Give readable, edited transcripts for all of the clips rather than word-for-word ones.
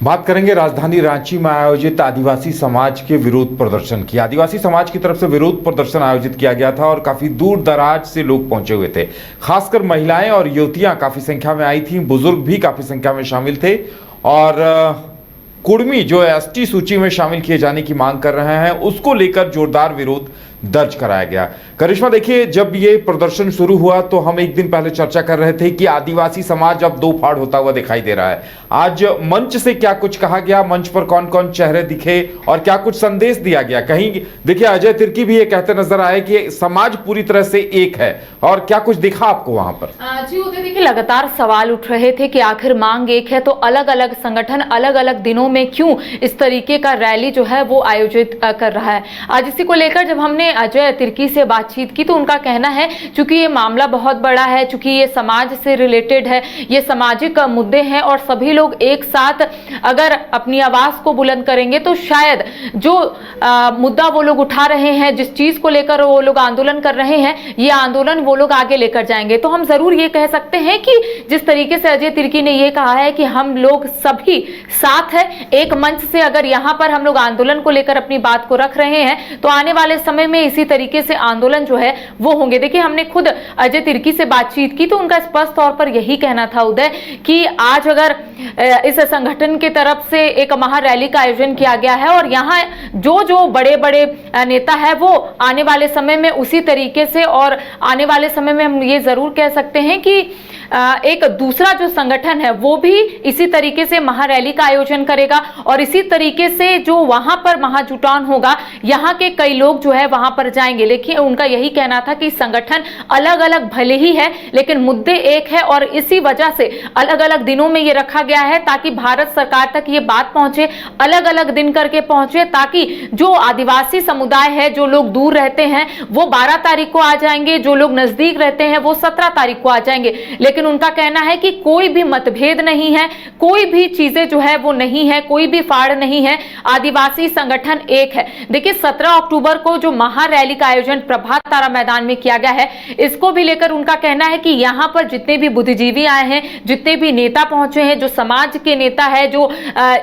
बात करेंगे राजधानी रांची में आयोजित आदिवासी समाज के विरोध प्रदर्शन की। आदिवासी समाज की तरफ से विरोध प्रदर्शन आयोजित किया गया था और काफी दूर दराज से लोग पहुंचे हुए थे। खासकर महिलाएं और युवतियां काफी संख्या में आई थीं, बुजुर्ग भी काफी संख्या में शामिल थे और कुर्मी जो एसटी सूची में शामिल किए जाने की मांग कर रहे हैं उसको लेकर जोरदार विरोध दर्ज कराया गया। करिश्मा, देखिए, जब ये प्रदर्शन शुरू हुआ तो हम एक दिन पहले चर्चा कर रहे थे कि आदिवासी समाज अब दो फाड़ होता हुआ दिखाई दे रहा है। आज मंच से क्या कुछ कहा गया, मंच पर कौन कौन चेहरे दिखे और क्या कुछ संदेश दिया गया? कहीं देखिए अजय तिर्की भी ये कहते नजर आए कि समाज पूरी तरह से एक है, और क्या कुछ दिखा आपको वहां पर? जी उदय, देखिए लगातार सवाल उठ रहे थे कि आखिर मांग एक है तो अलग अलग संगठन अलग अलग दिनों में क्यों इस तरीके का रैली जो है वो आयोजित कर रहा है। आज इसी को लेकर जब हमने अजय तिर्की से बातचीत की तो उनका कहना है चूंकि ये मामला बहुत बड़ा है, चूंकि ये समाज से रिलेटेड है, ये सामाजिक मुद्दे हैं और सभी लोग एक साथ अगर अपनी आवाज को बुलंद करेंगे तो शायद जो मुद्दा वो लोग उठा रहे हैं, जिस चीज को लेकर वो लोग आंदोलन कर रहे हैं, ये आंदोलन वो लोग आगे लेकर जाएंगे। तो हम जरूर ये कह सकते हैं कि जिस तरीके से अजय तिर्की ने ये कहा है कि हम लोग सभी साथ है, एक मंच से अगर यहाँ पर हम लोग आंदोलन को लेकर अपनी बात को रख रहे हैं तो आने वाले समय में इसी तरीके से आंदोलन जो है वो होंगे। देखिए, हमने खुद अजय तिर्की से बातचीत की तो उनका स्पष्ट तौर पर यही कहना था उदय कि आज अगर इस संगठन की तरफ से एक महा रैली का आयोजन किया गया है और यहाँ जो जो बड़े बड़े नेता है वो आने वाले समय में उसी तरीके से, और आने वाले समय में हम ये जरूर कह सकते हैं कि एक दूसरा जो संगठन है वो भी इसी तरीके से महारैली का आयोजन करेगा और इसी तरीके से जो वहां पर महाजुटान होगा, यहाँ के कई लोग जो है वहां पर जाएंगे। लेकिन उनका यही कहना था कि संगठन अलग अलग भले ही है लेकिन मुद्दे एक है और इसी वजह से अलग अलग दिनों में ये रखा गया है ताकि भारत सरकार तक ये बात पहुंचे, अलग अलग दिन करके पहुंचे, ताकि जो आदिवासी समुदाय है, जो लोग दूर रहते हैं वो 12 तारीख को आ जाएंगे, जो लोग नजदीक रहते हैं वो 17 तारीख को आ जाएंगे। लेकिन उनका कहना है कि कोई भी मतभेद नहीं है, कोई भी चीजें जो है वो नहीं है, कोई भी फाड़ नहीं है, आदिवासी संगठन एक है। देखिए 17 अक्टूबर को जो महारैली का आयोजन प्रभात तारा मैदान में किया गया है, इसको भी लेकर उनका कहना है कि यहां पर जितने भी बुद्धिजीवी आए हैं, जितने भी नेता पहुंचे हैं, जो समाज के नेता है, जो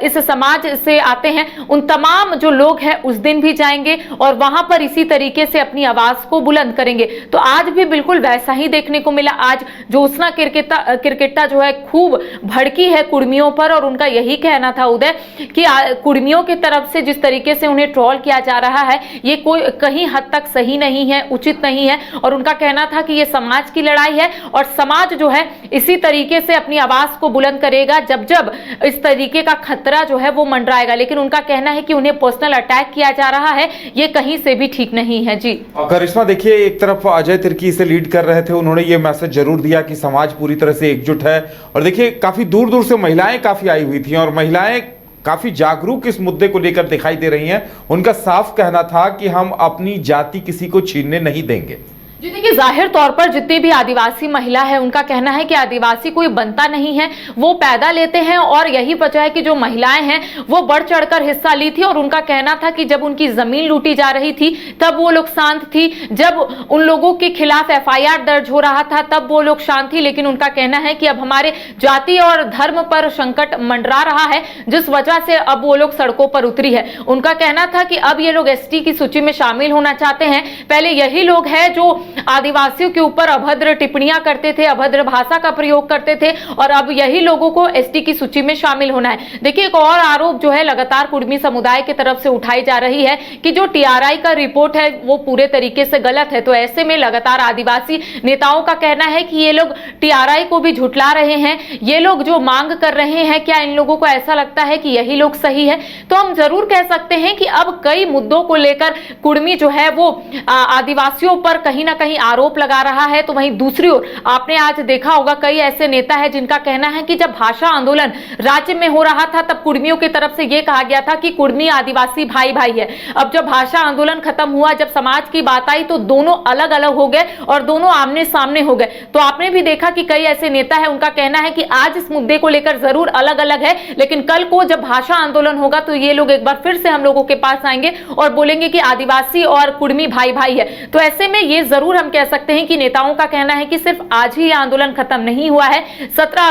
इस समाज से आते हैं, उन तमाम जो लोग हैं उस दिन भी जाएंगे और वहां पर इसी तरीके से अपनी आवाज को बुलंद करेंगे। तो आज भी बिल्कुल वैसा ही देखने को मिला। आज ज्योत्सना किरकिट्टा जो है खूब भड़की है कुर्मियों पर और उनका यही कहना था उदय कि कुर्मियों की तरफ से जिस तरीके से उन्हें ट्रोल किया जा रहा है ये कोई कहीं हद तक सही नहीं है, उचित नहीं है। और उनका कहना था कि ये समाज की लड़ाई है और समाज जो है इसी तरीके से अपनी आवाज को बुलंद करेगा जब जब इस तरीके का खतरा जो है वो मंडराएगा। लेकिन उनका कहना है कि उन्हें पर्सनल अटैक किया जा रहा है, ये कहीं से भी ठीक नहीं है। जी करिश्मा, देखिए, एक तरफ अजय तिर्की से लीड कर रहे थे, उन्होंने ये मैसेज जरूर दिया कि समाज पूरी तरह से एकजुट है और देखिए काफी दूर दूर से महिलाएं काफी आई हुई थी और महिलाएं काफी जागरूक इस मुद्दे को लेकर दिखाई दे रही हैं। उनका साफ कहना था कि हम अपनी जाति किसी को छीनने नहीं देंगे। जी देखिए, जाहिर तौर पर जितनी भी आदिवासी महिला है उनका कहना है कि आदिवासी कोई बनता नहीं है, वो पैदा लेते हैं और यही वजह है कि जो महिलाएं हैं वो बढ़ चढ़कर हिस्सा ली थी। और उनका कहना था कि जब उनकी जमीन लूटी जा रही थी तब वो लोग शांत थी, जब उन लोगों के खिलाफ FIR दर्ज हो रहा था तब वो लोग शांत थी। लेकिन उनका कहना है कि अब हमारे जाति और धर्म पर संकट मंडरा रहा है जिस वजह से अब वो लोग सड़कों पर उतरी है। उनका कहना था कि अब ये लोग ST की सूची में शामिल होना चाहते हैं। पहले यही लोग हैं जो आदिवासियों के ऊपर अभद्र टिप्पणियां करते थे, अभद्र भाषा का प्रयोग करते थे और अब यही लोगों को ST की सूची में शामिल होना है। देखिए, एक और आरोप जो है लगातार कुर्मी समुदाय की तरफ से उठाई जा रही है कि जो TRI का रिपोर्ट है वो पूरे तरीके से गलत है। तो ऐसे में लगातार आदिवासी नेताओं का कहना है कि ये लोग TRI को भी झुठला रहे हैं, ये लोग जो मांग कर रहे हैं क्या इन लोगों को ऐसा लगता है कि यही लोग सही है? तो हम जरूर कह सकते हैं कि अब कई मुद्दों को लेकर कुर्मी जो है वो आदिवासियों पर कहीं ना कहीं आरोप लगा रहा है। तो वहीं दूसरी ओर आपने आज देखा होगा कई ऐसे नेता हैं जिनका कहना है कि जब भाषा आंदोलन राज्य में हो रहा था तब कुर्मियों की तरफ से यह कहा गया था कि कुर्मी आदिवासी भाई भाई है। अब जब भाषा आंदोलन खत्म हुआ, जब समाज की बात आई तो दोनों अलग अलग हो गए और दोनों आमने सामने हो गए। तो आपने भी देखा कि कई ऐसे नेता है उनका कहना है कि आज इस मुद्दे को लेकर जरूर अलग अलग है लेकिन कल को जब भाषा आंदोलन होगा तो ये लोग एक बार फिर से हम लोगों के पास आएंगे और बोलेंगे कि आदिवासी और कुर्मी भाई भाई है। तो ऐसे में ये जरूर जरूर हम कह सकते हैं कि नेताओं का कहना है कि सिर्फ आज ही ये आंदोलन खत्म नहीं हुआ है, 17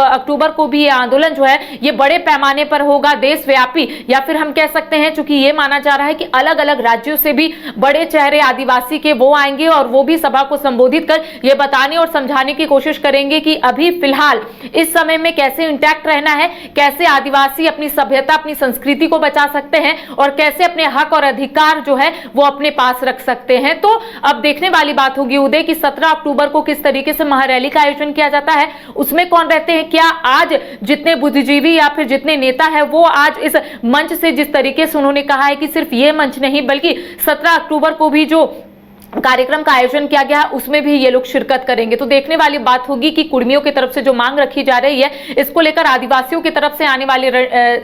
अक्टूबर को भी ये आंदोलन जो है ये बड़े पैमाने पर होगा, देशव्यापी, या फिर हम कह सकते हैं चूंकि ये माना जा रहा है कि अलग अलग राज्यों से भी बड़े चेहरे आदिवासी के वो आएंगे और वो भी सभा को संबोधित कर ये बताने और समझाने की कोशिश करेंगे कि अभी फिलहाल इस समय में कैसे इंटैक्ट रहना है, कैसे आदिवासी अपनी सभ्यता, अपनी संस्कृति को बचा सकते हैं और कैसे अपने हक और अधिकार जो है वो अपने पास रख सकते हैं। तो अब देखने वाली बात होगी उदय कि 17 अक्टूबर को किस तरीके से महारैली का आयोजन किया जाता है, उसमें कौन रहते हैं, क्या आज जितने बुद्धिजीवी या फिर जितने नेता है वो आज इस मंच से, जिस तरीके से उन्होंने कहा है कि सिर्फ ये मंच नहीं बल्कि 17 अक्टूबर को भी जो कार्यक्रम का आयोजन किया गया उसमें भी ये लोग शिरकत करेंगे। तो देखने वाली बात होगी कि कुर्मियों की तरफ से जो मांग रखी जा रही है इसको लेकर आदिवासियों की तरफ से आने वाले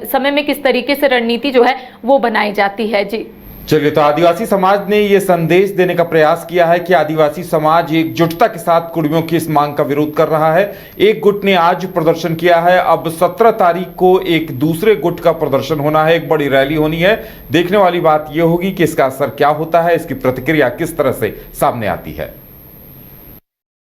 समय में किस तरीके से रणनीति जो है वो बनाई जाती है। जी चलिए, तो आदिवासी समाज ने ये संदेश देने का प्रयास किया है कि आदिवासी समाज एकजुटता के साथ कुर्मियों की इस मांग का विरोध कर रहा है। एक गुट ने आज प्रदर्शन किया है, अब 17 तारीख को एक दूसरे गुट का प्रदर्शन होना है, एक बड़ी रैली होनी है। देखने वाली बात यह होगी कि इसका असर क्या होता है, इसकी प्रतिक्रिया किस तरह से सामने आती है।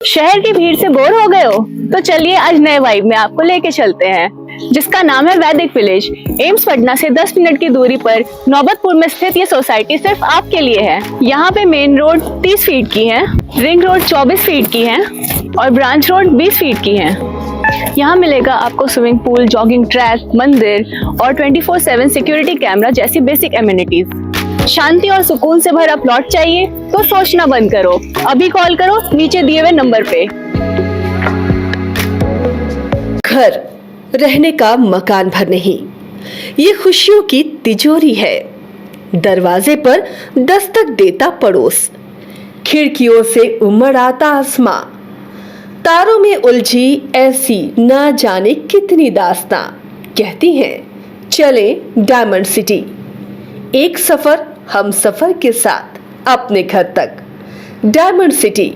शहर की भीड़ से बोर हो गए हो तो चलिए आज नए वाइब में आपको लेके चलते हैं, जिसका नाम है वैदिक विलेज। एम्स पटना से 10 मिनट की दूरी पर नौबतपुर में स्थित ये सोसाइटी सिर्फ आपके लिए है। यहाँ पे मेन रोड 30 फीट की है, रिंग रोड 24 फीट की है और ब्रांच रोड 20 फीट की है। यहाँ मिलेगा आपको स्विमिंग पूल, जॉगिंग ट्रैक, मंदिर और 24/7 सिक्योरिटी कैमरा जैसी बेसिक एमिनिटीज। शांति और सुकून से भरा प्लॉट चाहिए तो सोचना बंद करो, अभी कॉल करो नीचे दिए हुए नंबर पे। घर रहने का मकान भर नहीं, ये खुशियों की तिजोरी है। दरवाजे पर दस्तक देता पड़ोस, खिड़कियों से उमड़ आता आसमां, तारों में उलझी ऐसी ना जाने कितनी दास्तां। कहती हैं चले डायमंड सिटी, एक सफर हम सफर के साथ अपने घर तक। Diamond city,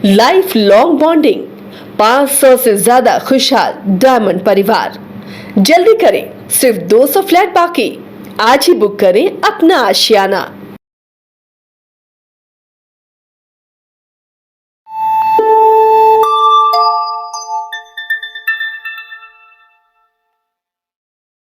life long bonding, 500 से ज्यादा खुशहाल डायमंड परिवार। जल्दी करें, सिर्फ 200 फ्लैट बाकी। आज ही बुक करें अपना आशियाना।